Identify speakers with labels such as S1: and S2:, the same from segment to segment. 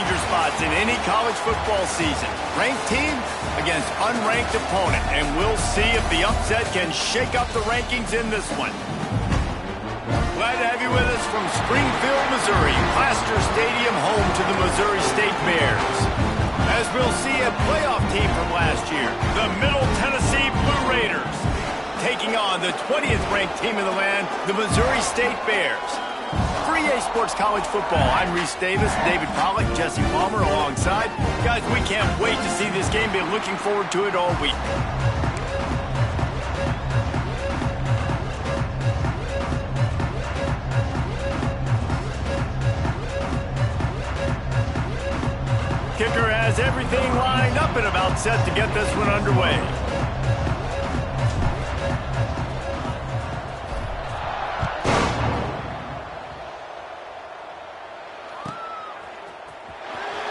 S1: danger spots in any college football season. Ranked team against unranked opponent, and we'll see if the upset can shake up the rankings in this one. Glad to have you with us from Springfield, Missouri, Plaster Stadium, home to the Missouri State Bears. As we'll see a playoff team from last year, the Middle Tennessee Blue Raiders, taking on the 20th ranked team in the land, the Missouri State Bears. For EA Sports College Football, I'm Reese Davis, David Pollack, Jesse Palmer alongside. Guys, we can't wait to see this game. Been looking forward to it all week. Kicker has everything lined up and about set to get this one underway.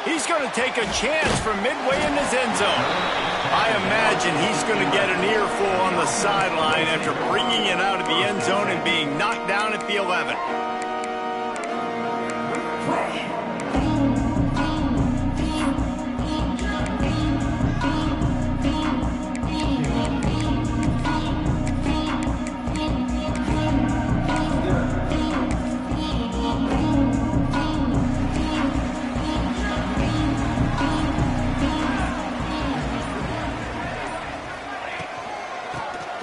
S1: He's going to take a chance from midway in his end zone. I imagine he's going to get an earful on the sideline after bringing it out of the end zone and being knocked down at the 11.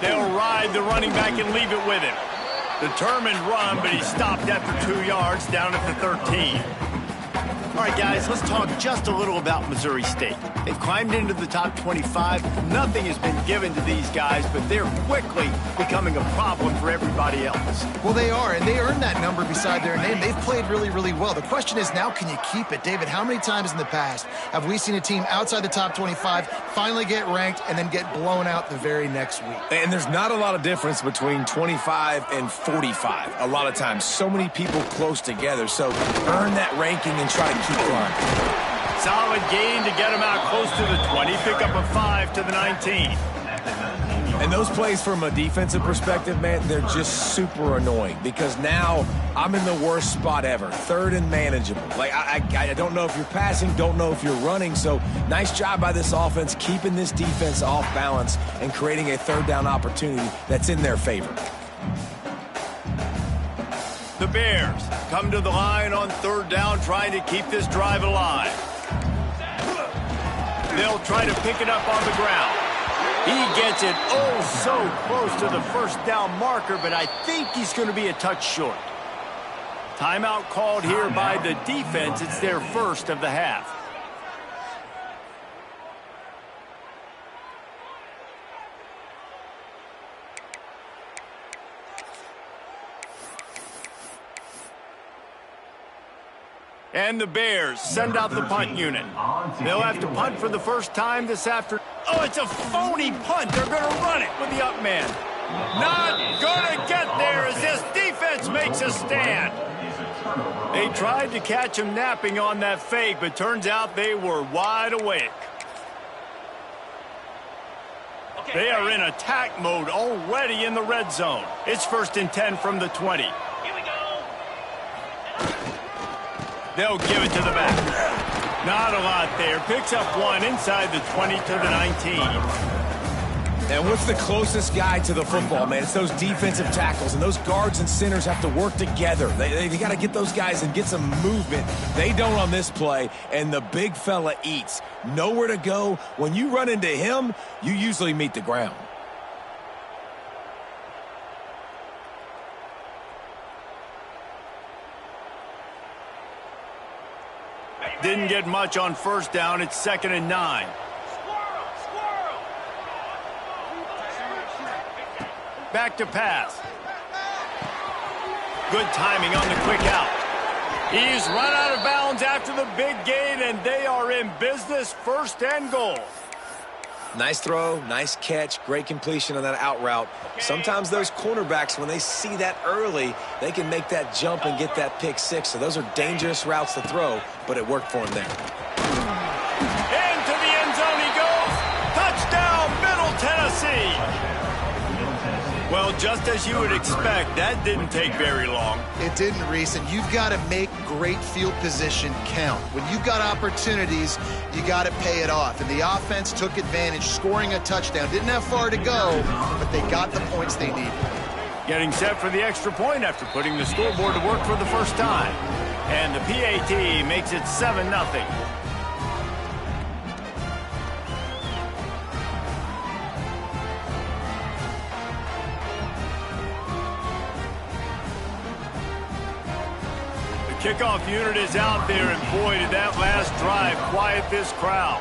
S1: They'll ride the running back and leave it with him. Determined run, but he stopped after 2 yards, down at the 13. All right, guys, let's talk just a little about Missouri State. They've climbed into the top 25. Nothing has been given to these guys, but they're quickly becoming a problem for everybody else.
S2: Well, they are, and they earned that number beside their name. They've played really, really well. The question is now, can you keep it? David, how many times in the past have we seen a team outside the top 25 finally get ranked and then get blown out the very next week?
S3: And there's not a lot of difference between 25 and 45. A lot of times, so many people close together. So earn that ranking and try to keep going.
S1: Solid gain to get him out close to the 20. Pick up a 5 to the 19.
S3: And those plays from a defensive perspective, man, they're just super annoying because now I'm in the worst spot ever, third and manageable. Like, I don't know if you're passing, don't know if you're running. So nice job by this offense keeping this defense off balance and creating a third down opportunity that's in their favor.
S1: The Bears come to the line on third down, trying to keep this drive alive. They'll try to pick it up on the ground. He gets it oh so close to the first down marker, but I think he's going to be a touch short. Timeout called here by the defense. It's their first of the half. And the Bears send out the punt unit. They'll have to punt for the first time this afternoon. Oh, it's a phony punt. They're going to run it with the up man. Not going to get there as this defense makes a stand. They tried to catch him napping on that fake, but turns out they were wide awake. They are in attack mode already in the red zone. It's 1st and 10 from the 20. They'll give it to the back. Not a lot there. Picks up one inside the 20 to the 19.
S3: And what's the closest guy to the football, man? It's those defensive tackles, and those guards and centers have to work together. They got to get those guys and get some movement. They don't on this play, and the big fella eats. Nowhere to go. When you run into him, you usually meet the ground.
S1: Didn't get much on first down. It's 2nd and 9. Back to pass. Good timing on the quick out. He's run out of bounds after the big gain, and they are in business. 1st and goal.
S3: Nice throw, nice catch, great completion on that out route. Sometimes those cornerbacks, when they see that early, they can make that jump and get that pick six. So those are dangerous routes to throw, but it worked for him there.
S1: Into the end zone he goes. Touchdown, Middle Tennessee. Well, just as you would expect, that didn't take very long.
S2: It didn't, Reese, and you've got to make great field position count. When you've got opportunities, you got to pay it off. And the offense took advantage, scoring a touchdown. Didn't have far to go, but they got the points they needed.
S1: Getting set for the extra point after putting the scoreboard to work for the first time. And the PAT makes it 7-0. Kickoff unit is out there, and boy, did that last drive quiet this crowd.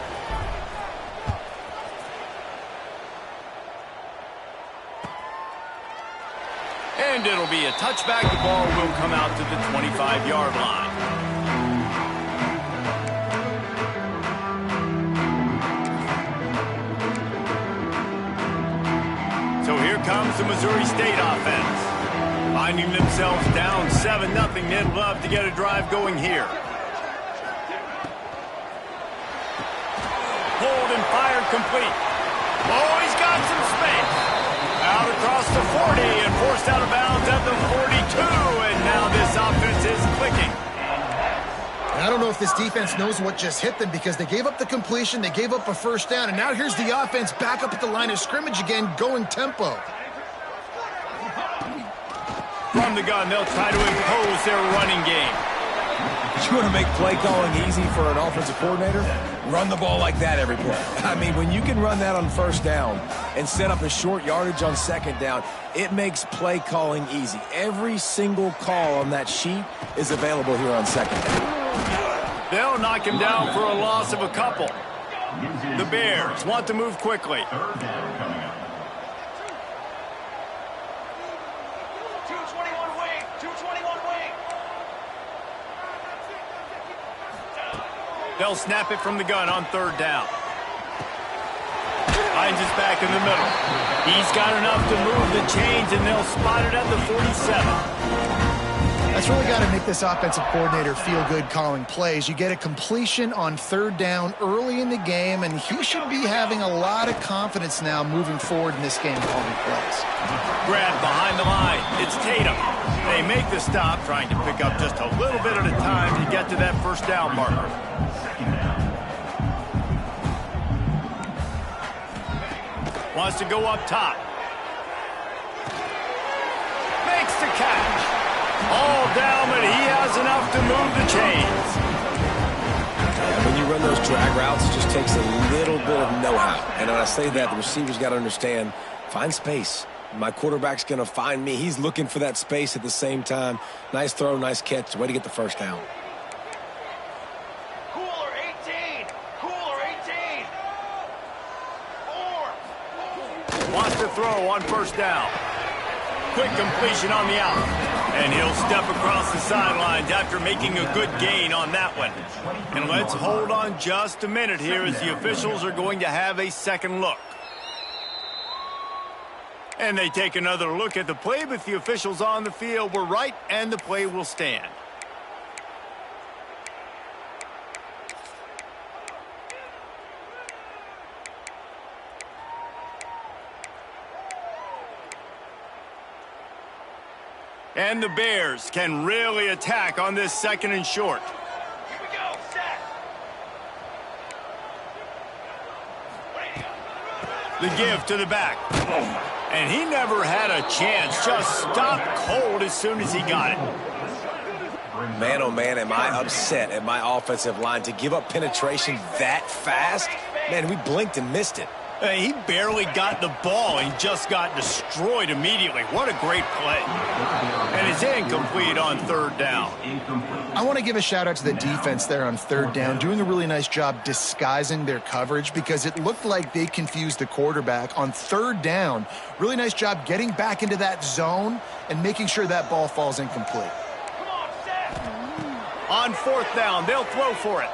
S1: And it'll be a touchback. The ball will come out to the 25-yard line. So here comes the Missouri State offense. Finding themselves down 7-0, they'd love to get a drive going here. Hold and fire complete. Oh, he's got some space. Out across the 40 and forced out of bounds at the 42. And now this offense is clicking.
S2: And I don't know if this defense knows what just hit them because they gave up the completion, they gave up a first down, and now here's the offense back up at the line of scrimmage again, going tempo.
S1: From the gun, they'll try to impose their running game.
S3: You want to make play calling easy for an offensive coordinator? Run the ball like that every play. I mean, when you can run that on first down and set up a short yardage on second down, it makes play calling easy. Every single call on that sheet is available here on second down.
S1: They'll knock him down for a loss of a couple. The Bears want to move quickly. They'll snap it from the gun on third down. Hines is back in the middle. He's got enough to move the chains, and they'll spot it at the 47.
S2: That's really got to make this offensive coordinator feel good calling plays. You get a completion on third down early in the game, and he should be having a lot of confidence now moving forward in this game calling plays.
S1: Grab behind the line. It's Tatum. They make the stop, trying to pick up just a little bit at a time to get to that first down marker. Wants to go up top. Makes the catch. All down, but he has enough to move the chains.
S3: When you run those drag routes, it just takes a little bit of know-how. And when I say that, the receiver's got to understand, find space. My quarterback's going to find me. He's looking for that space at the same time. Nice throw, nice catch. Way to get the first down.
S1: Cooler 18. Cooler 18. 4. Wants to throw on first down. Quick completion on the out. And he'll step across the sidelines after making a good gain on that one. And let's hold on just a minute here as the officials are going to have a second look. And they take another look at the play, but the officials on the field were right, and the play will stand. And the Bears can really attack on this second and short. Here we go, set. The give to the back. And he never had a chance. Just stopped cold as soon as he got it.
S3: Man, oh man, am I upset at my offensive line to give up penetration that fast? Man, we blinked and missed it.
S1: He barely got the ball and just got destroyed immediately. What a great play. And it's incomplete on third down.
S2: I want to give a shout out to the defense there on third down, doing a really nice job disguising their coverage because it looked like they confused the quarterback on third down. Really nice job getting back into that zone and making sure that ball falls incomplete.
S1: Come on, set. On fourth down, they'll throw for it.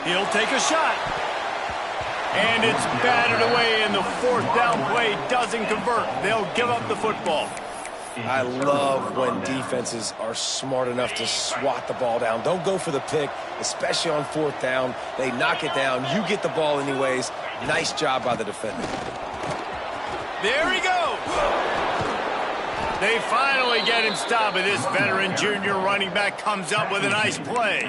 S1: He'll take a shot. And it's batted away, and the fourth down play doesn't convert. They'll give up the football.
S3: I love when defenses are smart enough to swat the ball down. Don't go for the pick, especially on fourth down. They knock it down. You get the ball anyways. Nice job by the defender.
S1: There he goes. They finally get him stopped, and this veteran junior running back comes up with a nice play.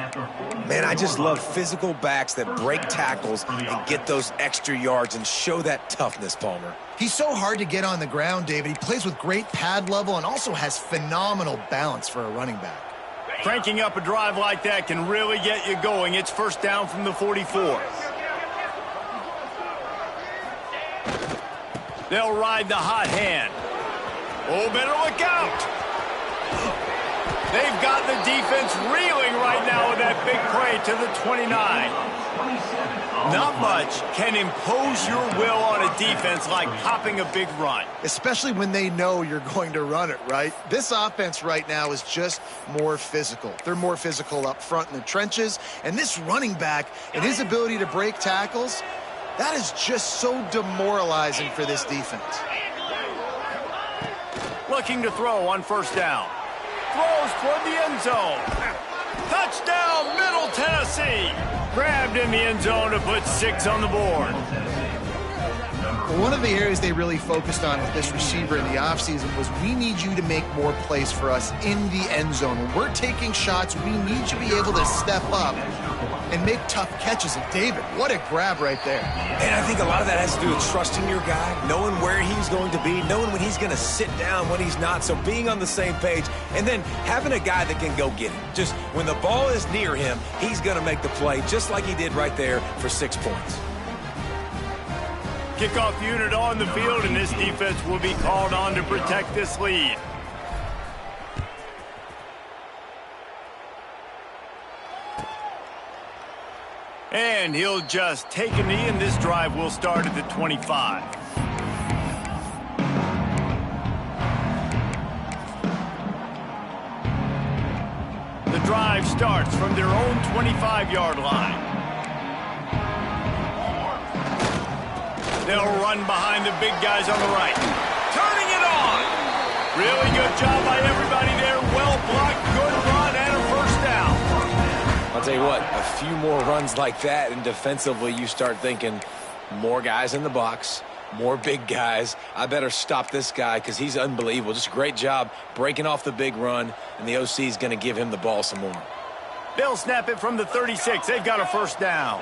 S3: Man, I just love physical backs that break tackles and get those extra yards and show that toughness, Palmer.
S2: He's so hard to get on the ground, David. He plays with great pad level and also has phenomenal balance for a running back.
S1: Cranking up a drive like that can really get you going. It's first down from the 44. They'll ride the hot hand. Oh, better look out. They've got the defense reeling right now with that big play to the 29. Not much can impose your will on a defense like popping a big run.
S2: Especially when they know you're going to run it, right? This offense right now is just more physical. They're more physical up front in the trenches. And this running back and his ability to break tackles, that is just so demoralizing for this defense.
S1: Looking to throw on first down. Throws toward the end zone. Touchdown, Middle Tennessee. Grabbed in the end zone to put 6 on the board.
S2: One of the areas they really focused on with this receiver in the offseason was we need you to make more plays for us in the end zone. When we're taking shots, we need you to be able to step up and make tough catches. And David, what a grab right there.
S3: And I think a lot of that has to do with trusting your guy, knowing where he's going to be, knowing when he's going to sit down, when he's not. So being on the same page, and then having a guy that can go get him. Just when the ball is near him, he's going to make the play, just like he did right there for 6 points.
S1: Kickoff unit on the field, and this defense will be called on to protect this lead. And he'll just take a knee, and this drive will start at the 25. The drive starts from their own 25-yard line. They'll run behind the big guys on the right. Turning it on. Really good job by everybody there. Well blocked, good run, and a first down.
S3: I'll tell you what, a few more runs like that, and defensively you start thinking more guys in the box, more big guys. I better stop this guy because he's unbelievable. Just a great job breaking off the big run, and the OC is going to give him the ball some more.
S1: They'll snap it from the 36. They've got a first down.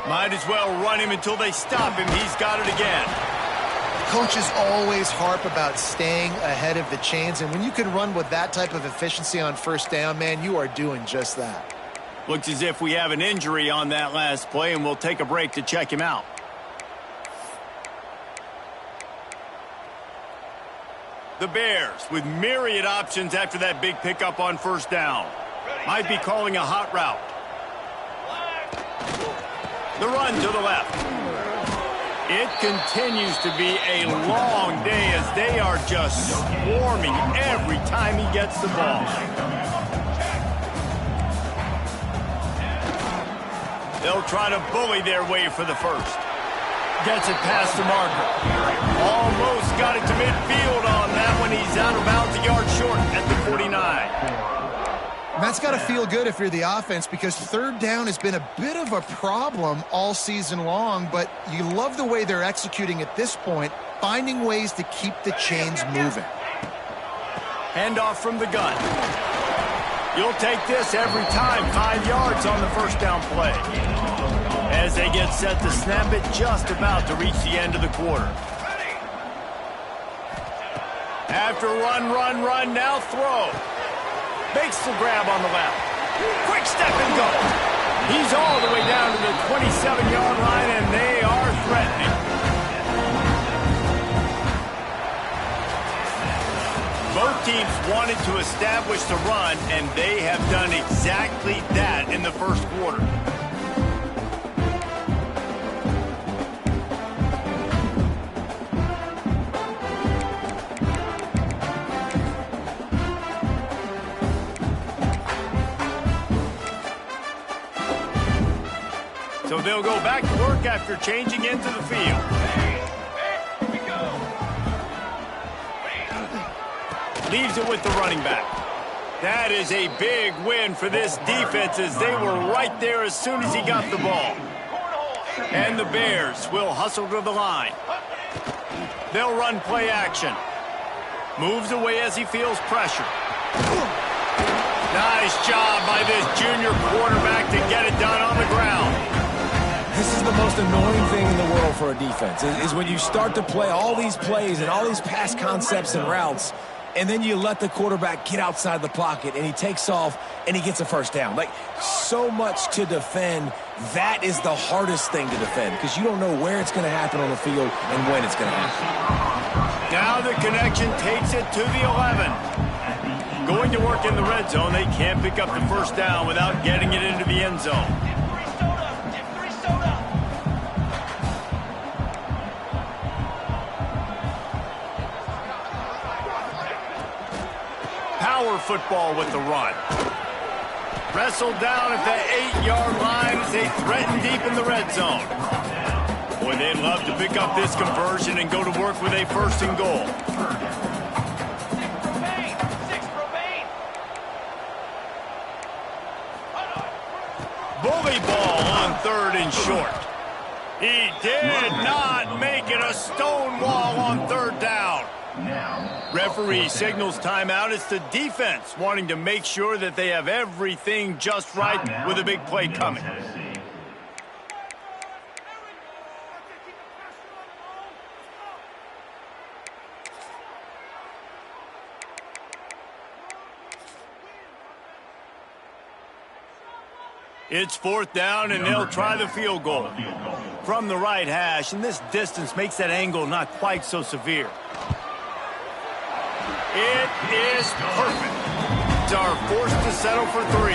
S1: Might as well run him until they stop him. He's got it again.
S2: Coaches always harp about staying ahead of the chains, and when you can run with that type of efficiency on first down, man, you are doing just that.
S1: Looks as if we have an injury on that last play, and we'll take a break to check him out. The Bears with myriad options after that big pickup on first down. Might be calling a hot route. The run to the left. It continues to be a long day as they are just swarming every time he gets the ball. They'll try to bully their way for the first. Gets it past the marker. Almost got it to midfield on that one. He's out of bounds, a yard short at the 49.
S2: And that's got to feel good if you're the offense, because third down has been a bit of a problem all season long, but you love the way they're executing at this point, finding ways to keep the chains moving.
S1: Handoff from the gun. You'll take this every time. 5 yards on the first down play. As they get set to snap it, just about to reach the end of the quarter. After run, now throw. Makes the grab on the left. Quick step and go. He's all the way down to the 27-yard line, and they are threatening. Both teams wanted to establish the run, and they have done exactly that in the first quarter. So they'll go back to work after changing into the field. Leaves it with the running back. That is a big win for this defense as they were right there as soon as he got the ball. And the Bears will hustle to the line. They'll run play action. Moves away as he feels pressure. Nice job by this junior quarterback to get it done on the ground.
S3: This is the most annoying thing in the world for a defense, is when you start to play all these plays and all these pass concepts and routes, and then you let the quarterback get outside the pocket, and he takes off, and he gets a first down. Like, so much to defend. That is the hardest thing to defend, because you don't know where it's going to happen on the field and when it's going to happen.
S1: Now the connection takes it to the 11. Going to work in the red zone. They can't pick up the first down without getting it into the end zone. Power football with the run. Wrestled down at the 8-yard line as they threaten deep in the red zone. Boy, they'd love to pick up this conversion and go to work with a first and goal. Bully ball on third and short. He did not make it a stone wall on third down. Referee signals timeout. It's the defense wanting to make sure that they have everything just right with a big play coming. It's fourth down, and they'll try the field goal from the right hash, and this distance makes that angle not quite so severe. It is perfect. Are forced to settle for 3.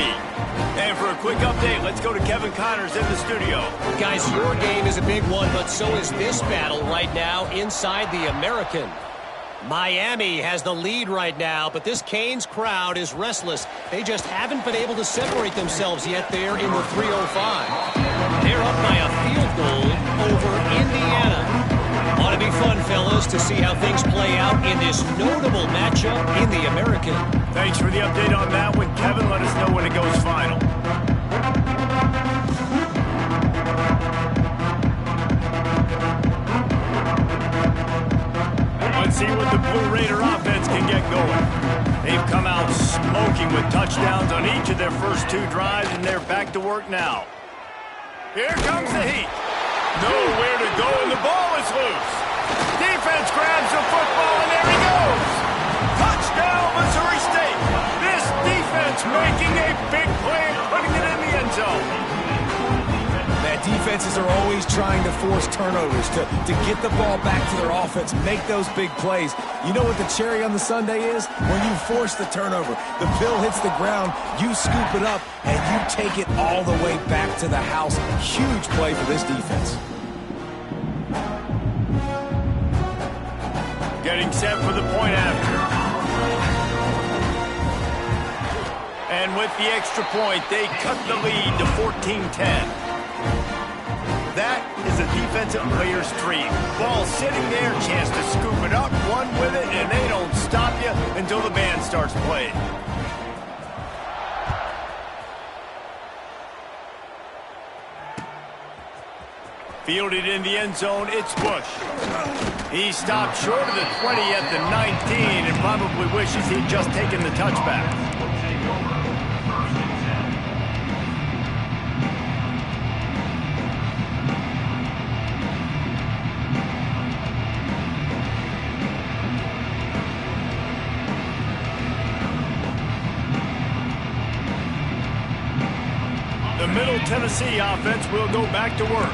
S1: And for a quick update, let's go to Kevin Connors in the studio.
S4: Guys, your game is a big one, but so is this battle right now inside the American. Miami has the lead right now, but this Canes crowd is restless. They just haven't been able to separate themselves yet there in the 305. They're up by a field goal over Indiana. Ought to be fun, fellas, to see how things play out in this notable matchup in the American.
S1: Thanks for the update on that one, Kevin. Let us know when it goes final. Let's see what the Blue Raider offense can get going. They've come out smoking with touchdowns on each of their first 2 drives, and they're back to work now. Here comes the heat. Nowhere to go, and the ball is loose. Defense grabs the football, and there he goes. Touchdown, Missouri State. This defense making a big play and putting it in the end zone.
S3: Man, defenses are always trying to force turnovers to get the ball back to their offense, make those big plays. You know what the cherry on the sundae is? When you force the turnover, the pill hits the ground, you scoop it up, and you take it all the way back to the house. Huge play for this defense.
S1: Getting set for the point after. And with the extra point, they cut the lead to 14-10. That is a defensive player's dream. Ball sitting there, chance to scoop it up, run with it, and they don't stop you until the band starts playing. Fielded in the end zone, it's Bush. He stopped short of the 20 at the 19 and probably wishes he'd just taken the touchback. The Middle Tennessee offense will go back to work.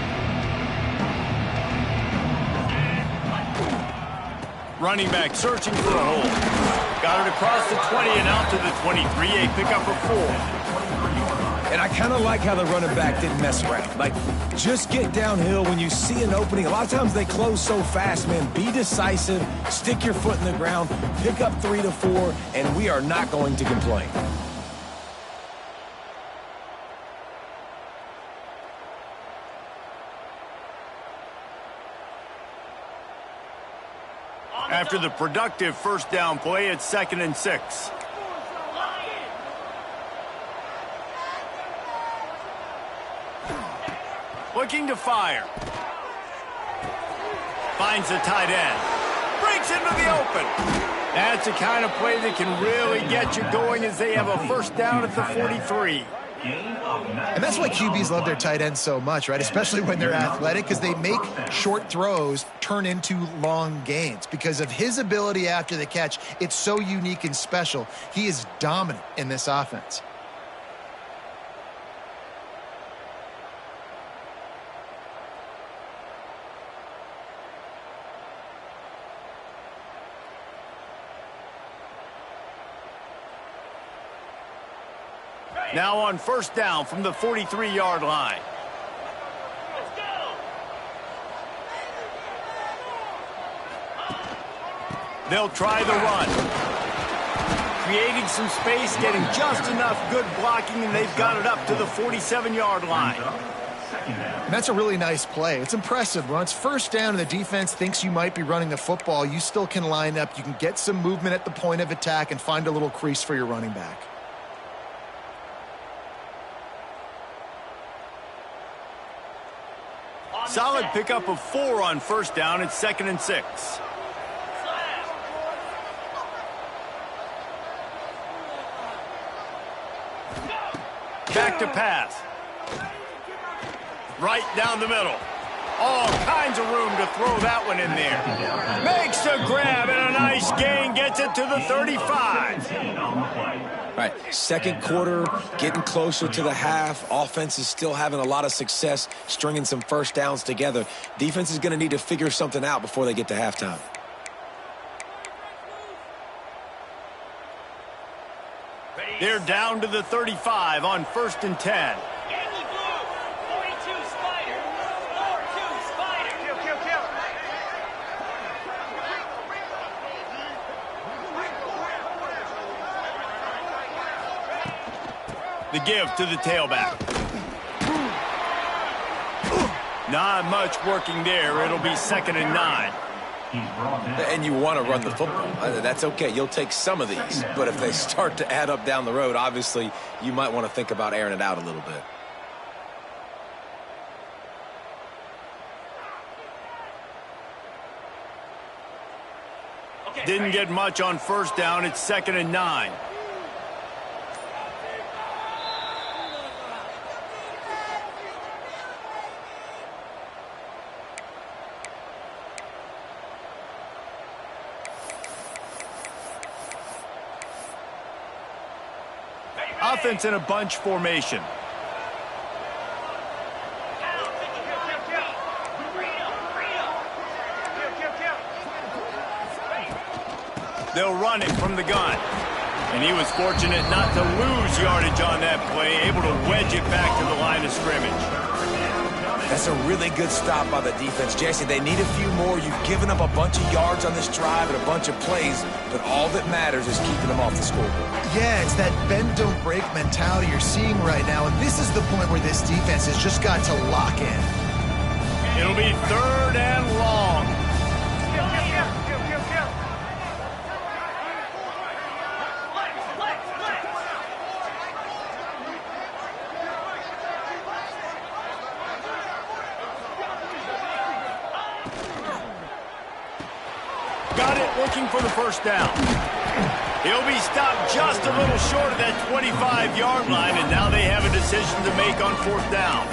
S1: Running back searching for a hole. Got it across the 20 and out to the 23. A pickup for 4.
S3: And I kind of like how the running back didn't mess around. Like, just get downhill when you see an opening. A lot of times they close so fast, man. Be decisive, stick your foot in the ground, pick up 3 to 4, and we are not going to complain.
S1: After the productive first down play, it's 2nd and 6. Looking to fire. Finds the tight end. breaks into the open. That's the kind of play that can really get you going as they have a first down at the 43.
S2: And that's why QBs love their tight ends so much, right? Especially when they're athletic, because they make short throws turn into long gains. Because of his ability after the catch, it's so unique and special. He is dominant in this offense.
S1: Now on first down from the 43-yard line. Let's go. They'll try the run. Creating some space, getting just enough good blocking, and they've got it up to the 47-yard line.
S2: And that's a really nice play. It's impressive. When it's first down and the defense thinks you might be running the football, you still can line up. You can get some movement at the point of attack and find a little crease for your running back.
S1: Solid pickup of 4 on first down. It's 2nd and 6. Back to pass. Right down the middle. All kinds of room to throw that one in there. Makes a grab and a nice gain. Gets it to the 35.
S3: All right, second quarter, getting closer to the half. Offense is still having a lot of success stringing some first downs together. Defense is going to need to figure something out before they get to halftime.
S1: They're down to the 35 on 1st and 10. The give to the tailback. Not much working there. It'll be 2nd and 9.
S3: And you want to run the football. That's okay. You'll take some of these. But if they start to add up down the road, obviously, you might want to think about airing it out a little bit.
S1: Didn't get much on first down. It's 2nd and 9. Offense in a bunch formation. They'll run it from the gun. And he was fortunate not to lose yardage on that play, able to wedge it back to the line of scrimmage.
S3: That's a really good stop by the defense. Jesse, they need a few more. You've given up a bunch of yards on this drive and a bunch of plays, but all that matters is keeping them off the scoreboard.
S2: Yeah, it's that bend, don't break mentality you're seeing right now, and this is the point where this defense has just got to lock in.
S1: It'll be 3rd and long. Got it, looking for the first down. He'll be stopped just a little short of that 25-yard line, and now they have a decision to make on 4th down.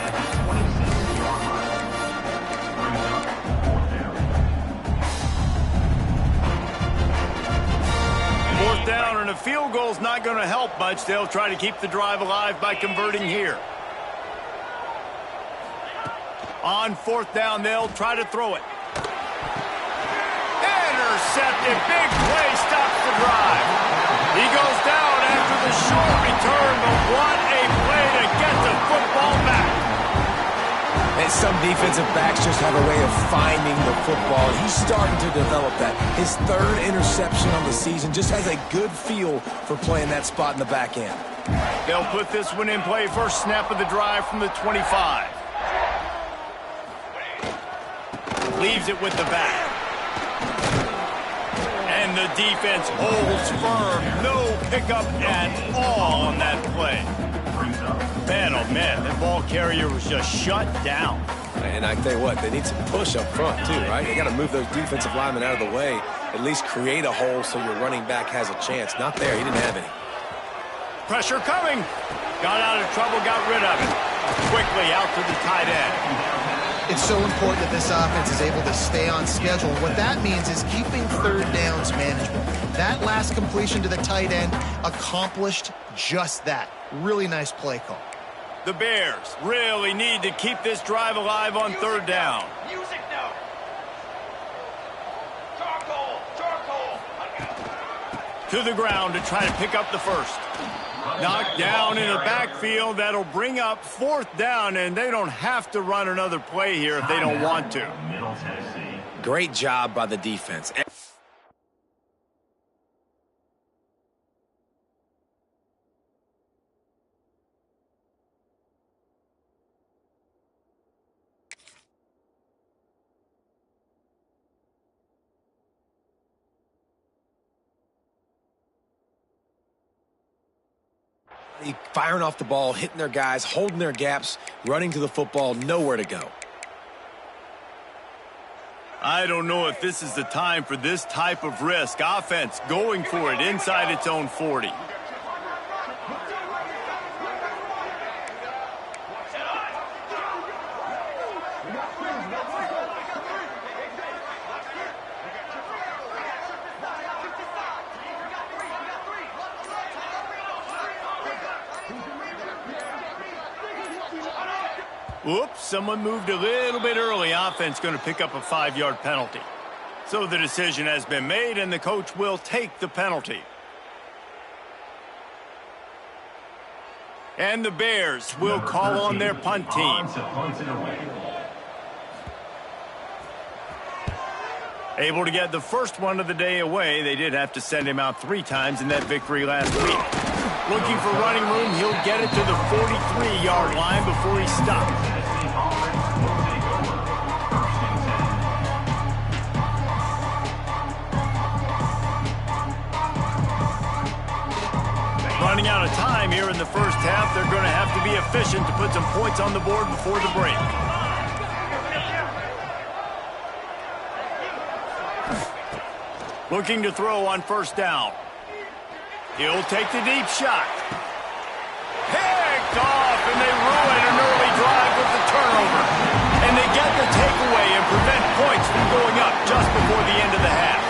S1: Fourth down, and a field goal's not going to help much. They'll try to keep the drive alive by converting here. On 4th down, they'll try to throw it. Intercepted. Big play stops the drive. He goes down after the short return, but what a play to get the football back.
S3: And some defensive backs just have a way of finding the football. He's starting to develop that. His 3rd interception on the season, just has a good feel for playing that spot in the back end.
S1: They'll put this one in play. First snap of the drive from the 25. Leaves it with the back. And the defense holds firm. No pickup at all on that play. Man, oh man, that ball carrier was just shut down.
S3: And I tell you what, they need some push up front too, right? They got to move those defensive linemen out of the way, at least create a hole so your running back has a chance. Not there, he didn't have any.
S1: Pressure coming. Got out of trouble, got rid of it. Quickly out to the tight end.
S2: It's so important that this offense is able to stay on schedule. What that means is keeping third downs manageable. That last completion to the tight end accomplished just that. Really nice play call.
S1: The Bears really need to keep this drive alive on third down.
S5: Music now. Charcoal.
S1: To the ground to try to pick up the first. Knocked down in the backfield. That'll bring up fourth down, and they don't have to run another play here if they don't want to.
S3: Great job by the defense. Firing off the ball, hitting their guys, holding their gaps, running to the football, nowhere to go.
S1: I don't know if this is the time for this type of risk. Offense going for it inside its own 40. Oops, someone moved a little bit early. Offense going to pick up a 5-yard penalty. So the decision has been made, and the coach will take the penalty. And the Bears will call on their punt team. Able to get the first one of the day away. They did have to send him out 3 times in that victory last week. Looking for running room. He'll get it to the 43-yard line before he stops. Running out of time here in the first half. They're going to have to be efficient to put some points on the board before the break. Looking to throw on first down. He'll take the deep shot. Picked off, and they ruin an early drive with the turnover. And they get the takeaway and prevent points from going up just before the end of the half.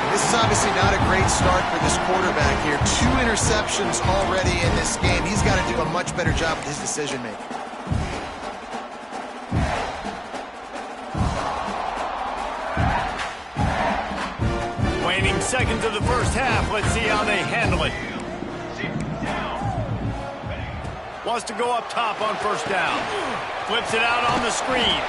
S2: This is obviously not a great start for this quarterback here. 2 interceptions already in this game. He's got to do a much better job with his decision-making.
S1: Waning seconds of the first half. Let's see how they handle it. Wants to go up top on first down. Flips it out on the screen.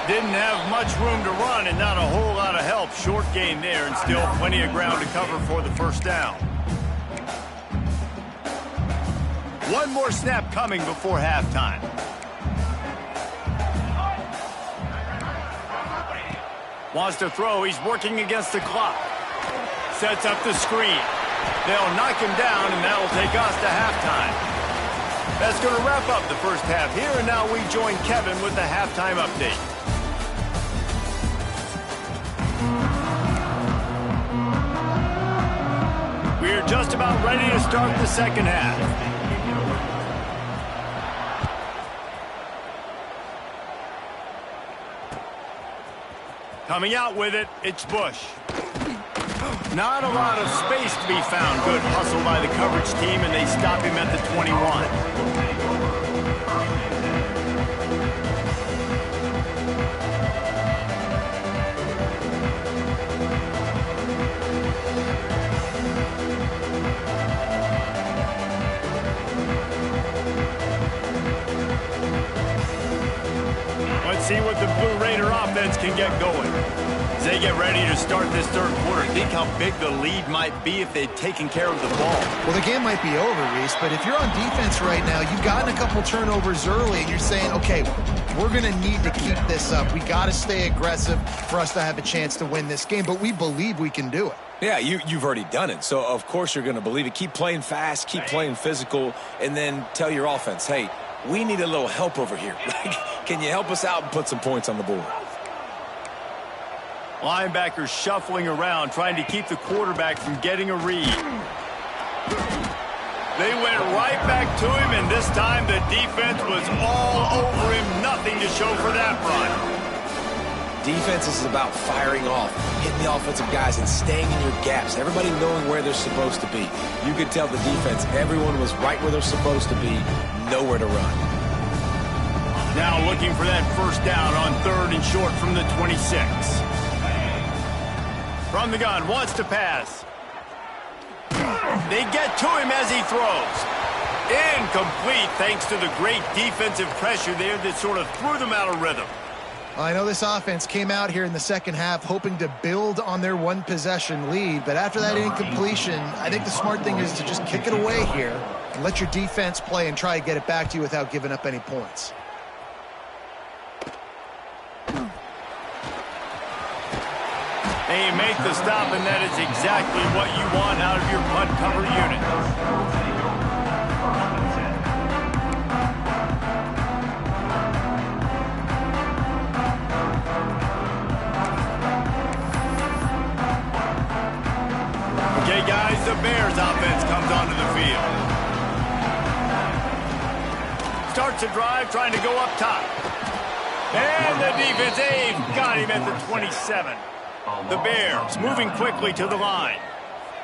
S1: Didn't have much room to run and not a whole lot of help. Short gain there and still plenty of ground to cover for the first down. One more snap coming before halftime. Wants to throw. He's working against the clock. Sets up the screen. They'll knock him down, and that'll take us to halftime. That's going to wrap up the first half here, and now we join Kevin with the halftime update. We're just about ready to start the second half. Coming out with it, it's Bush. Not a lot of space to be found. Good hustle by the coverage team, and they stop him at the 21. Let's see what the Blue Raider offense can get going. As they get ready to start this third quarter, think how big the lead might be if they'd taken care of the ball.
S2: Well, the game might be over, Reese, but if you're on defense right now, you've gotten a couple turnovers early, and you're saying, okay, we're going to need to keep this up. We got to stay aggressive for us to have a chance to win this game, but we believe we can do it.
S3: Yeah, you've already done it, so of course you're going to believe it. Keep playing fast, keep playing physical, and then tell your offense, hey, we need a little help over here. Can you help us out and put some points on the board?
S1: Linebackers shuffling around, trying to keep the quarterback from getting a read. They went right back to him, and this time the defense was all over him. Nothing to show for that run.
S3: Defense is about firing off, hitting the offensive guys, and staying in your gaps. Everybody knowing where they're supposed to be. You could tell the defense, everyone was right where they're supposed to be, nowhere to run.
S1: Now looking for that first down on 3rd and short from the 26. From the gun, wants to pass. They get to him as he throws. Incomplete thanks to the great defensive pressure there that sort of threw them out of rhythm.
S2: I know this offense came out here in the second half hoping to build on their one-possession lead, but after that incompletion, I think the smart thing is to just kick it away here and let your defense play and try to get it back to you without giving up any points.
S1: And you make the stop, and that is exactly what you want out of your punt cover unit. Okay, guys, the Bears offense comes onto the field. Starts a drive, trying to go up top. And the defense got him at the 27. The Bears moving quickly to the line.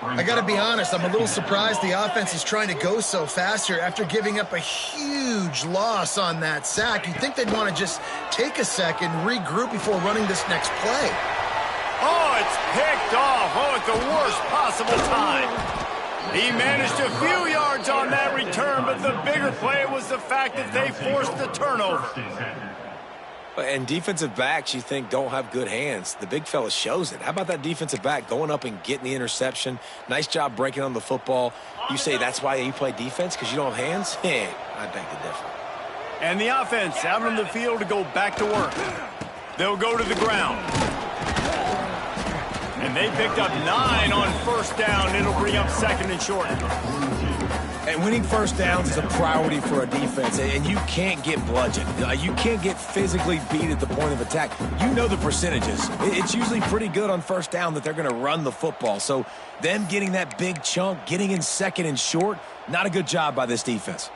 S2: I got to be honest, I'm a little surprised the offense is trying to go so fast here after giving up a huge loss on that sack. You'd think they'd want to just take a second, regroup before running this next play.
S1: Oh, it's picked off. Oh, at the worst possible time. He managed a few yards on that return, but the bigger play was the fact that they forced the turnover.
S3: And defensive backs, you think, don't have good hands. The big fella shows it. How about that defensive back going up and getting the interception? Nice job breaking on the football. You say that's why you play defense, because you don't have hands? Hey, I beg to differ.
S1: And the offense out on the field to go back to work. They'll go to the ground. And they picked up 9 on first down. It'll bring up 2nd and short.
S3: And winning first downs is a priority for a defense, and you can't get bludgeoned. You can't get physically beat at the point of attack. You know the percentages. It's usually pretty good on first down that they're going to run the football. So them getting that big chunk, getting in 2nd and short, not a good job by this defense.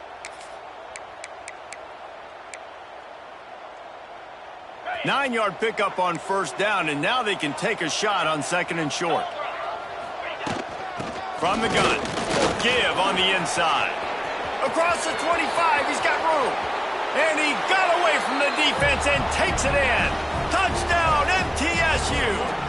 S1: Nine-yard pickup on first down, and now they can take a shot on 2nd and short. From the gun, give on the inside. Across the 25, he's got room. And he got away from the defense and takes it in. Touchdown, MTSU.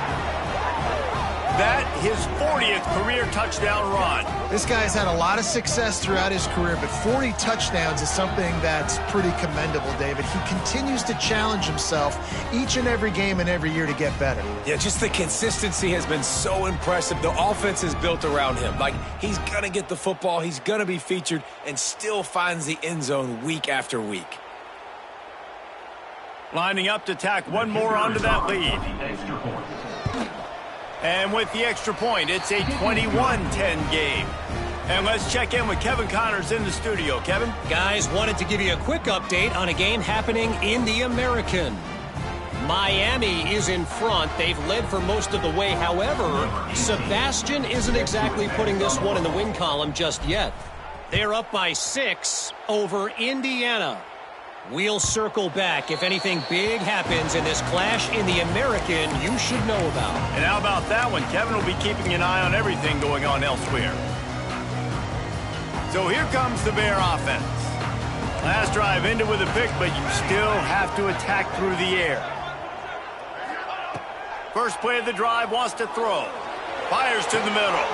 S1: That, his 40th career touchdown run.
S2: This guy's had a lot of success throughout his career, but 40 touchdowns is something that's pretty commendable, David. He continues to challenge himself each and every game and every year to get better.
S3: Yeah, just the consistency has been so impressive. The offense is built around him. Like, he's going to get the football, he's going to be featured, and still finds the end zone week after week.
S1: Lining up to tack one more onto that lead. And with the extra point, it's a 21-10 game. And let's check in with Kevin Connors in the studio. Kevin?
S4: Guys, wanted to give you a quick update on a game happening in the American. Miami is in front. They've led for most of the way. However, Sebastian isn't exactly putting this one in the win column just yet. They're up by 6 over Indiana. We'll circle back if anything big happens in this clash in the American you should know about.
S1: And how about that one? Kevin will be keeping an eye on everything going on elsewhere. So here comes the Bear offense. Last drive ended with a pick, but you still have to attack through the air. First play of the drive, wants to throw. Fires to the middle.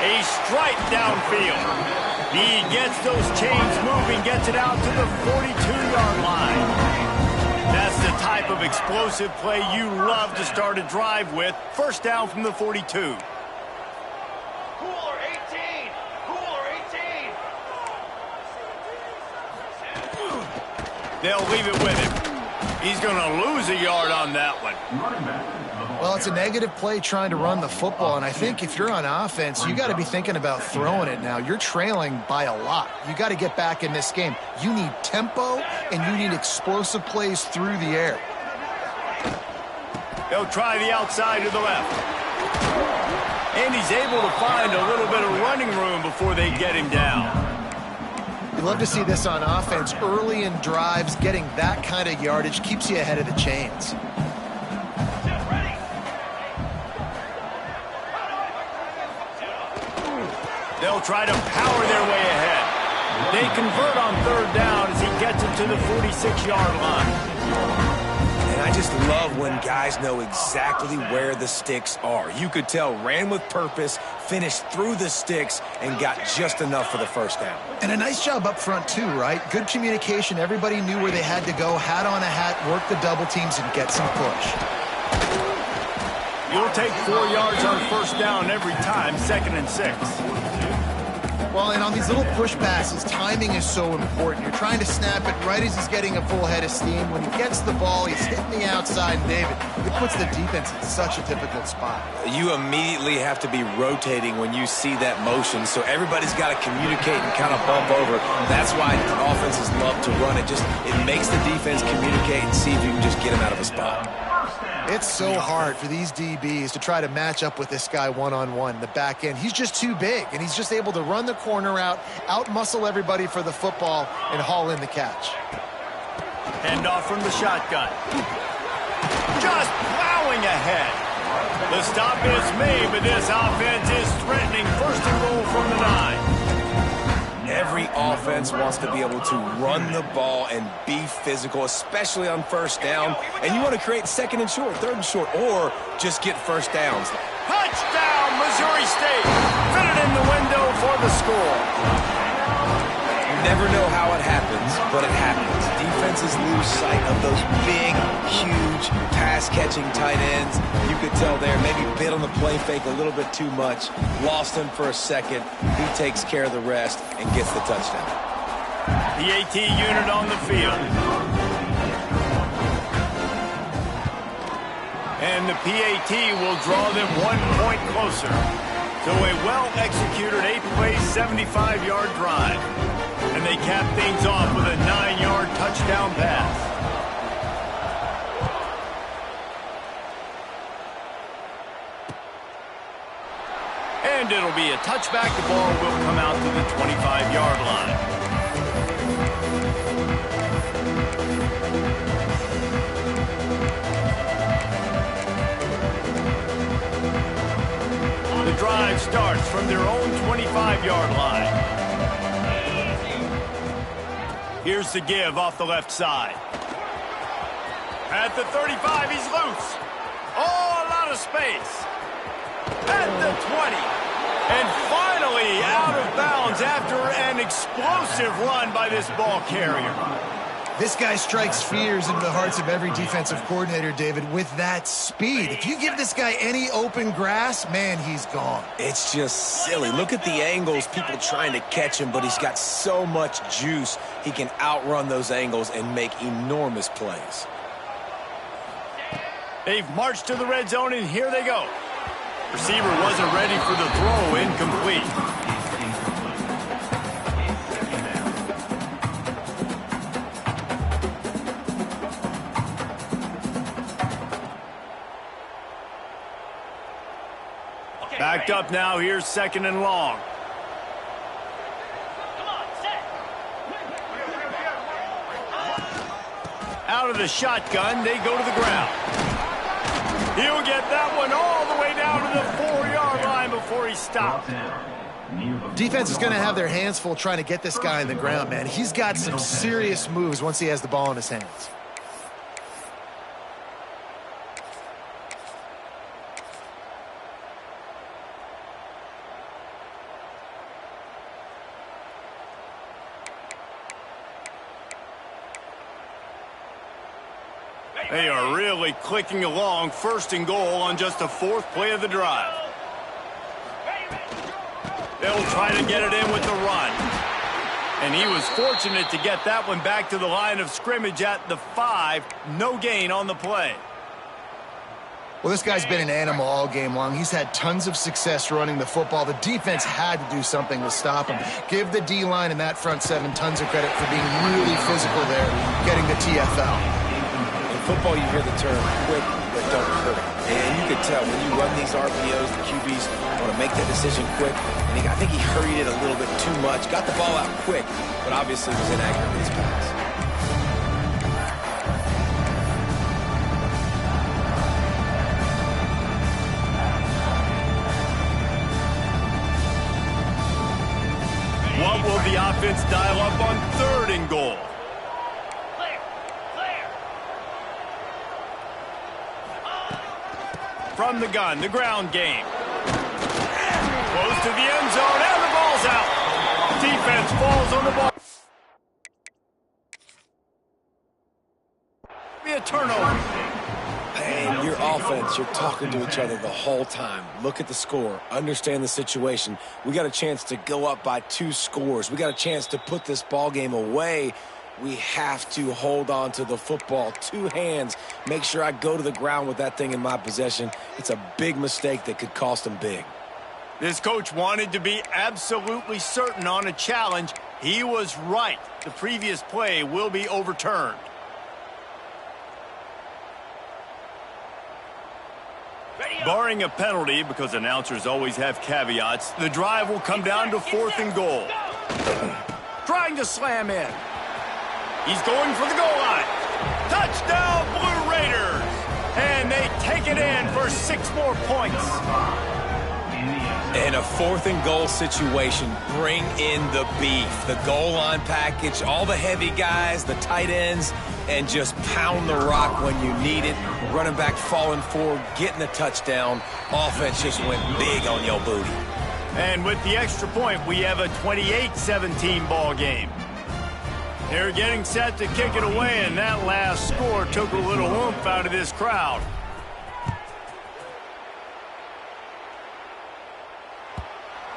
S1: A strike downfield. He gets those chains moving, gets it out to the 42-yard line. That's the type of explosive play you love to start a drive with. First down from the 42.
S5: Cooler 18! Cooler 18!
S1: They'll leave it with him. He's going to lose a yard on that one.
S2: Well, it's a negative play trying to run the football, and I think if you're on offense, you got to be thinking about throwing it now. You're trailing by a lot. You got to get back in this game. You need tempo, and you need explosive plays through the air.
S1: They'll try the outside to the left. And he's able to find a little bit of running room before they get him down.
S2: You love to see this on offense. Early in drives, getting that kind of yardage keeps you ahead of the chains.
S1: They'll try to power their way ahead. They convert on third down as he gets it to the 46-yard line.
S3: And I just love when guys know exactly where the sticks are. You could tell ran with purpose, finished through the sticks, and got just enough for the first down.
S2: And a nice job up front, too, right? Good communication. Everybody knew where they had to go, hat on a hat, work the double teams, and get some push.
S1: You'll take 4 yards on first down every time, 2nd and 6.
S2: Well, and on these little push passes, timing is so important. You're trying to snap it right as he's getting a full head of steam. When he gets the ball, he's hitting the outside, and David, it puts the defense in such a difficult spot.
S3: You immediately have to be rotating when you see that motion, so everybody's got to communicate and kind of bump over. That's why offenses love to run it. It makes the defense communicate and see if you can just get him out of a spot.
S2: It's so hard for these DBs to try to match up with this guy one-on-one in the back end. He's just too big, and he's just able to run the corner out-muscle everybody for the football, and haul in the catch.
S1: Handoff from the shotgun. Just plowing ahead. The stop is made, but this offense is threatening 1st and goal from the 9.
S3: Every offense wants to be able to run the ball and be physical, especially on first down. And you want to create 2nd and short, 3rd and short, or just get first downs.
S1: Touchdown, Missouri State. Fit it in the window for the score.
S3: You never know how it happens, but it happens. Defenses lose sight of those big, huge, pass-catching tight ends. You could tell there, maybe bit on the play fake a little bit too much. Lost him for a second. He takes care of the rest and gets the touchdown.
S1: The AT unit on the field. And the PAT will draw them 1 point closer to a well-executed 8-play, 75-yard drive. And they cap things off with a 9-yard touchdown pass. And it'll be a touchback. The ball will come out to the 25-yard line. The drive starts from their own 25-yard line. Here's the give off the left side. At the 35, he's loose. Oh, a lot of space. At the 20. And finally out of bounds after an explosive run by this ball carrier.
S2: This guy strikes fears into the hearts of every defensive coordinator, David, with that speed. If you give this guy any open grass, man, he's gone.
S3: It's just silly. Look at the angles, people trying to catch him, but he's got so much juice. He can outrun those angles and make enormous plays.
S1: They've marched to the red zone, and here they go. Receiver wasn't ready for the throw, incomplete. Backed up now, here's 2nd and long. Out of the shotgun, they go to the ground. He'll get that one all the way down to the 4-yard line before he stopped.
S2: Defense is going to have their hands full trying to get this guy in the ground, man. He's got some serious moves once he has the ball in his hands.
S1: They are really clicking along, 1st and goal on just the 4th play of the drive. They'll try to get it in with the run. And he was fortunate to get that one back to the line of scrimmage at the 5. No gain on the play.
S2: Well, this guy's been an animal all game long. He's had tons of success running the football. The defense had to do something to stop him. Give the D-line and that front 7 tons of credit for being really physical there, getting the TFL.
S3: In football, you hear the term quick but don't hurt. And you could tell when you run these RPOs, the QBs want to make that decision quick. And I think he hurried it a little bit too much. Got the ball out quick, but obviously was inaccurate with his pass.
S1: What will the offense dial up on 3rd and goal? From the gun, the ground game. Close to the end zone, and the ball's out. Defense falls on the ball. Be a turnover.
S3: And your offense, you're talking to each other the whole time. Look at the score. Understand the situation. We got a chance to go up by 2 scores. We got a chance to put this ball game away. We have to hold on to the football. 2 hands. Make sure I go to the ground with that thing in my possession. It's a big mistake that could cost them big.
S1: This coach wanted to be absolutely certain on a challenge. He was right. The previous play will be overturned. Barring a penalty, because announcers always have caveats, the drive will come down to 4th and goal. Trying to slam in. He's going for the goal line. Touchdown, Blue Raiders! And they take it in for 6 more points.
S3: In a 4th and goal situation, bring in the beef. The goal line package, all the heavy guys, the tight ends, and just pound the rock when you need it. Running back falling forward, getting the touchdown. Offense just went big on your booty.
S1: And with the extra point, we have a 28-17 ball game. They're getting set to kick it away, and that last score took a little oomph out of this crowd.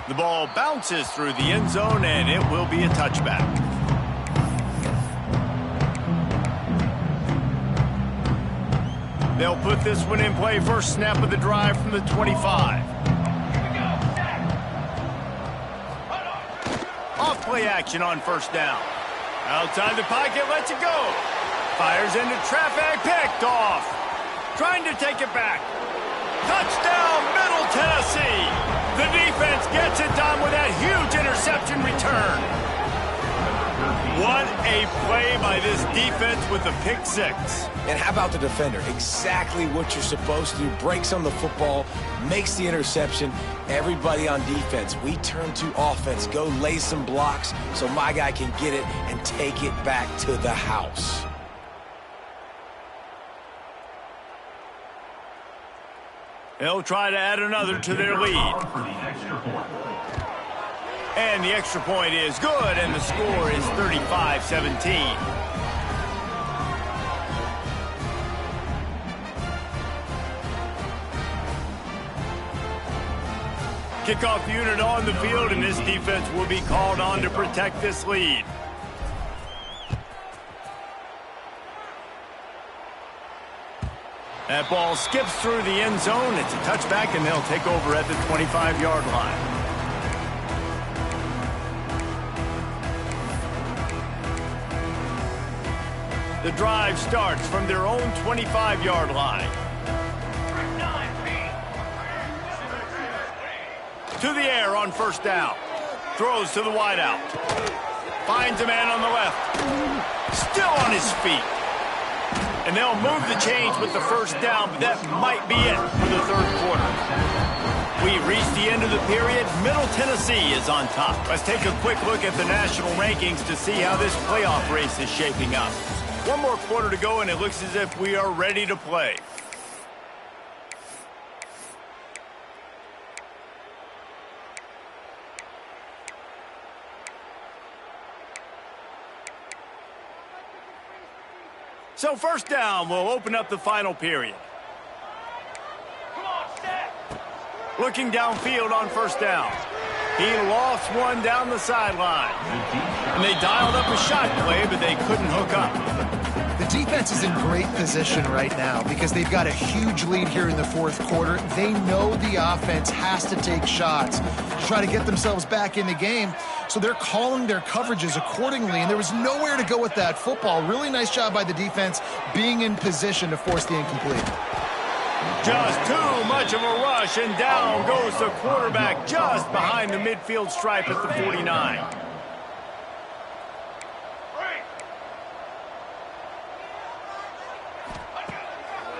S1: The ball bounces through the end zone, and it will be a touchback. They'll put this one in play. First snap of the drive from the 25. Off play action on 1st down. Outside the pocket, lets it go. Fires into traffic, picked off. Trying to take it back. Touchdown, Middle Tennessee. The defense gets it done with that huge interception return. What a play by this defense with the pick 6.
S3: And how about the defender? Exactly what you're supposed to do. Breaks on the football, makes the interception. Everybody on defense, we turn to offense. Go lay some blocks so my guy can get it and take it back to the house.
S1: They'll try to add another to their lead. And the extra point is good, and the score is 35-17. Kickoff unit on the field, and this defense will be called on to protect this lead. That ball skips through the end zone. It's a touchback, and they'll take over at the 25-yard line. The drive starts from their own 25-yard line. To the air on 1st down. Throws to the wideout. Finds a man on the left. Still on his feet. And they'll move the chains with the 1st down, but that might be it for the 3rd quarter. We reach the end of the period. Middle Tennessee is on top. Let's take a quick look at the national rankings to see how this playoff race is shaping up. 1 more quarter to go, and it looks as if we are ready to play. So 1st down will open up the final period. Looking downfield on 1st down. He lost one down the sideline. And they dialed up a shot play, but they couldn't hook up.
S2: The defense is in great position right now because they've got a huge lead here in the fourth quarter. They know the offense has to take shots to try to get themselves back in the game. So they're calling their coverages accordingly, and there was nowhere to go with that football. Really nice job by the defense being in position to force the incomplete.
S1: Just too much of a rush, and down goes the quarterback just behind the midfield stripe at the 49.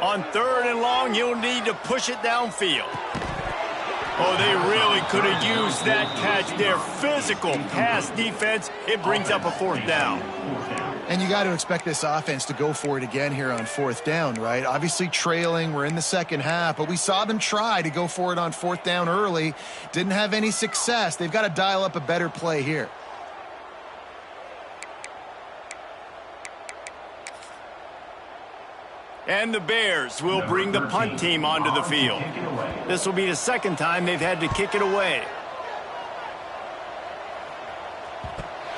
S1: On 3rd and long, you'll need to push it downfield. Oh, they really could have used that catch there. Physical pass defense. It brings up a 4th down.
S2: And you got to expect this offense to go for it again here on 4th down, right? Obviously trailing, we're in the second half, but we saw them try to go for it on 4th down early. Didn't have any success. They've got to dial up a better play here.
S1: And the Bears will bring the punt team onto the field. This will be the second time they've had to kick it away.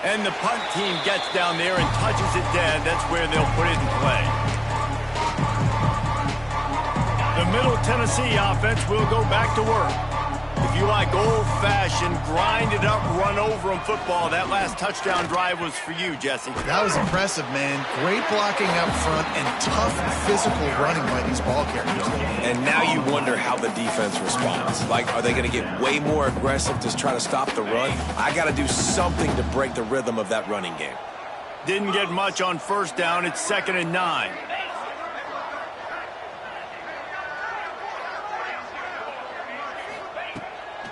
S1: And the punt team gets down there and touches it dead. That's where they'll put it in play. The Middle Tennessee offense will go back to work. If you like old-fashioned, grind-it-up, run-over-'em football, that last touchdown drive was for you, Jesse.
S2: That was impressive, man. Great blocking up front and tough physical running by these ball carriers.
S3: And now you wonder how the defense responds. Like, are they going to get way more aggressive to try to stop the run? I got to do something to break the rhythm of that running game.
S1: Didn't get much on 1st down. It's 2nd and 9.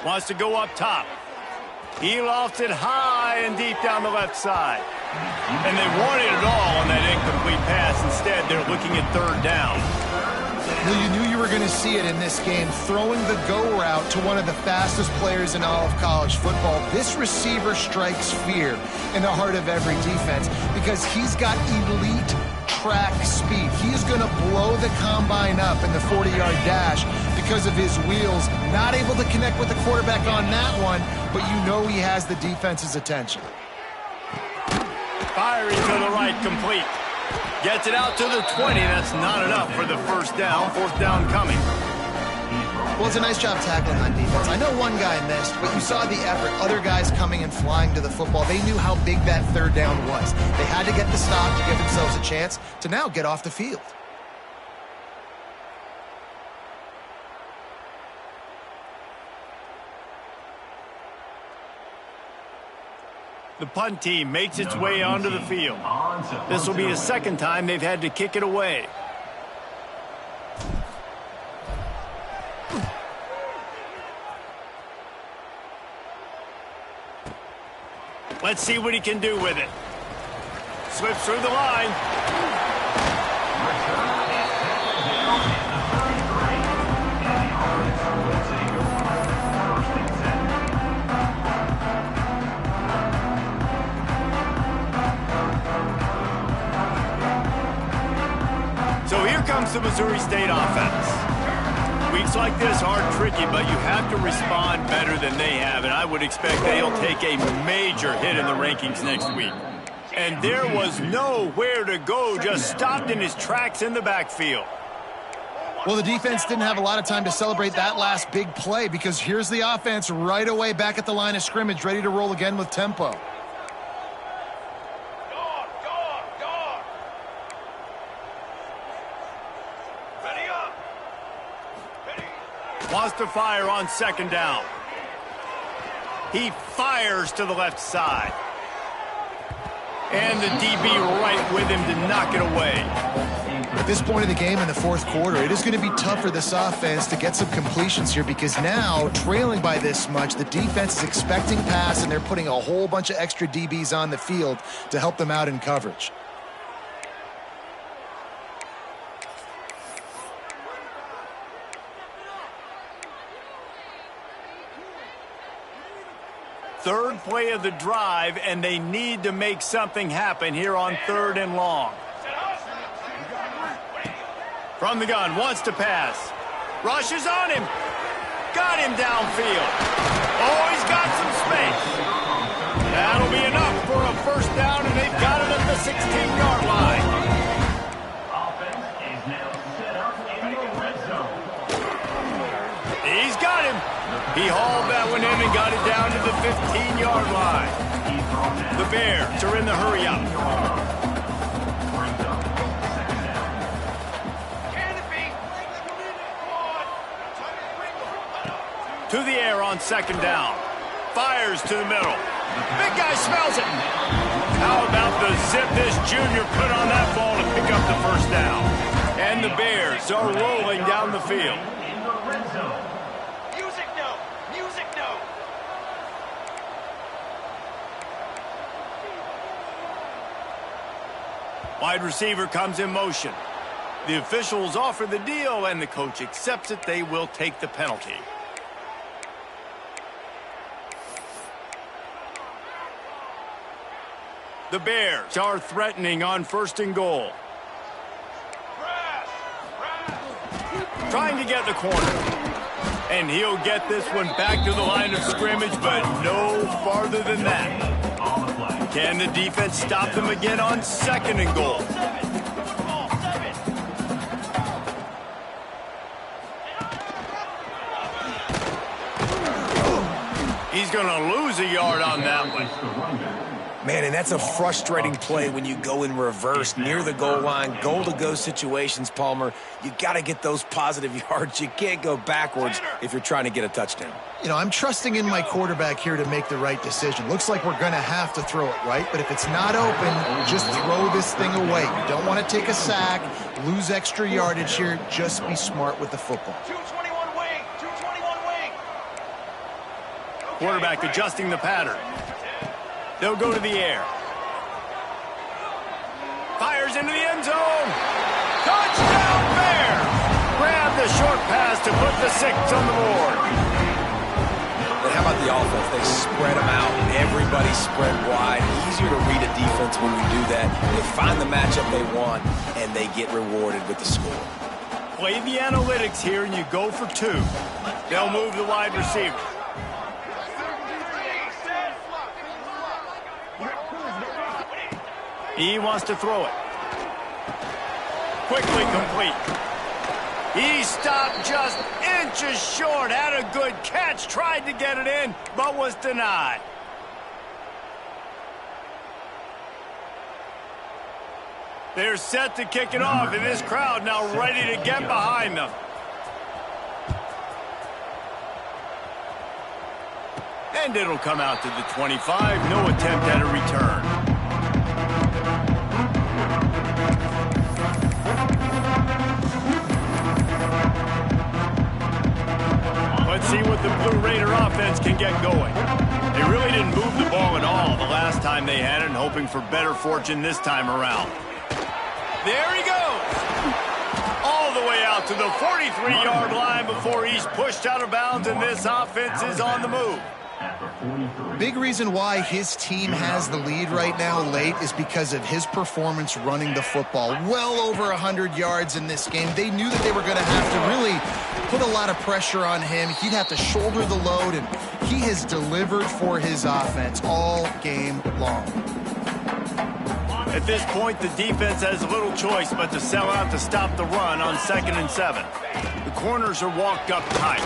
S1: Wants to go up top. He lofts it high and deep down the left side. And they wanted it all on that incomplete pass. Instead, they're looking at 3rd down.
S2: Well, you knew you were going to see it in this game, throwing the go route to one of the fastest players in all of college football. This receiver strikes fear in the heart of every defense because he's got elite track speed. He's going to blow the combine up in the 40-yard dash because of his wheels. Not able to connect with the quarterback on that one, but you know he has the defense's attention.
S1: Firing to the right, complete. Gets it out to the 20. That's not enough for the 1st down. 4th down coming.
S2: Well, it's a nice job tackling on defense. I know one guy missed, but you saw the effort. Other guys coming and flying to the football. They knew how big that 3rd down was. They had to get the stop to give themselves a chance to now get off the field.
S1: The punt team makes its way onto the field. This will be the 2nd time they've had to kick it away. Let's see what he can do with it. Slips through the line. So here comes the Missouri State offense. Weeks like this are tricky, but you have to respond better than they have, and I would expect they'll take a major hit in the rankings next week. And there was nowhere to go, just stopped in his tracks in the backfield.
S2: Well, the defense didn't have a lot of time to celebrate that last big play because here's the offense right away back at the line of scrimmage, ready to roll again with tempo.
S1: Wants to fire on 2nd down. He fires to the left side. And the DB right with him to knock it away.
S2: At this point of the game in the 4th quarter, it is going to be tough for this offense to get some completions here because now, trailing by this much, the defense is expecting pass and they're putting a whole bunch of extra DBs on the field to help them out in coverage.
S1: Third play of the drive, and they need to make something happen here on 3rd and long. From the gun, wants to pass. Rushes on him. Got him downfield. Oh, he's got some space. That'll be enough for a first down, and they've got it at the 16-yard line.
S5: Offense is now set up in the red zone.
S1: He's got him. He hauled that one in and got it down to the 15-yard line. The Bears are in the hurry-up. To the air on second down. Fires to the middle. Big guy smells it. How about the zip this junior put on that ball to pick up the first down? And the Bears are rolling down the field.
S5: In the red zone. Music note. Music note.
S1: Wide receiver comes in motion. The officials offer the deal, and the coach accepts it. They will take the penalty. The Bears are threatening on first and goal. Trying to get the corner. And he'll get this one back to the line of scrimmage, but no farther than that. Can the defense stop them again on second and goal? He's going to lose a yard on that one.
S3: Man, and that's a frustrating play when you go in reverse near the goal line, goal-to-go situations, Palmer. You got to get those positive yards. You can't go backwards if you're trying to get a touchdown.
S2: You know, I'm trusting in my quarterback here to make the right decision. Looks like we're going to have to throw it, right? But if it's not open, just throw this thing away. You don't want to take a sack, lose extra yardage here. Just be smart with the football.
S5: 221 wing. 221 wing.
S1: Quarterback adjusting the pattern. They'll go to the air. Fires into the end zone. Touchdown Bears! Grab the short pass to put the 6 on the board.
S3: But how about the offense? They spread them out. Everybody spread wide. Easier to read a defense when you do that. They find the matchup they want, and they get rewarded with the score.
S1: Play the analytics here, and you go for 2. They'll move the wide receiver. He wants to throw it. Quickly complete. He stopped just inches short. Had a good catch. Tried to get it in, but was denied. They're set to kick it off, and this crowd now ready to get behind them. And it'll come out to the 25. No attempt at a return. Let's see what the Blue Raider offense can get going. They really didn't move the ball at all the last time they had it, and hoping for better fortune this time around. There he goes. All the way out to the 43-yard line before he's pushed out of bounds, and this offense is on the move.
S2: Big reason why his team has the lead right now late is because of his performance running the football. Well over 100 yards in this game. They knew that they were going to have to really put a lot of pressure on him. He'd have to shoulder the load, and he has delivered for his offense all game long.
S1: At this point, the defense has little choice but to sell out to stop the run on 2nd and 7. The corners are walked up tight.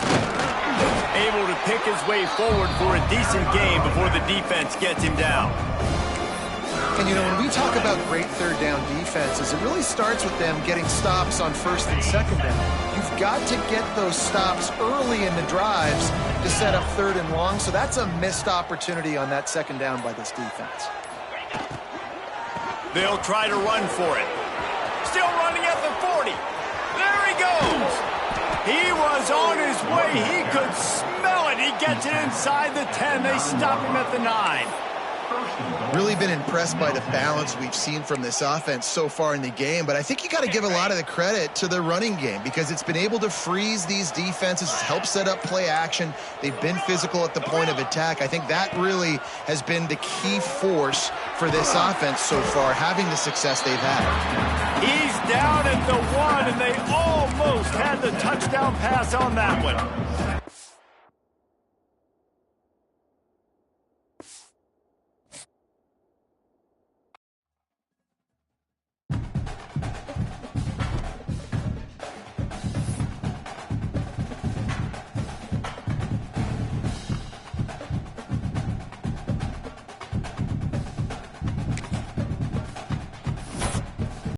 S1: Able to pick his way forward for a decent game before the defense gets him down.
S2: And, you know, when we talk about great third down defenses, it really starts with them getting stops on 1st and 2nd down. You've got to get those stops early in the drives to set up 3rd and long, so that's a missed opportunity on that 2nd down by this defense.
S1: They'll try to run for it. Still running at the 40. There he goes. He was on his way. He could smell it. He gets it inside the 10. They stop him at the 9.
S2: Really been impressed by the balance we've seen from this offense so far in the game, but I think you got to give a lot of the credit to the running game because it's been able to freeze these defenses, help set up play action. They've been physical at the point of attack. I think that really has been the key force for this offense so far, having the success they've had.
S1: He's down at the 1, and they almost had the touchdown pass on that one.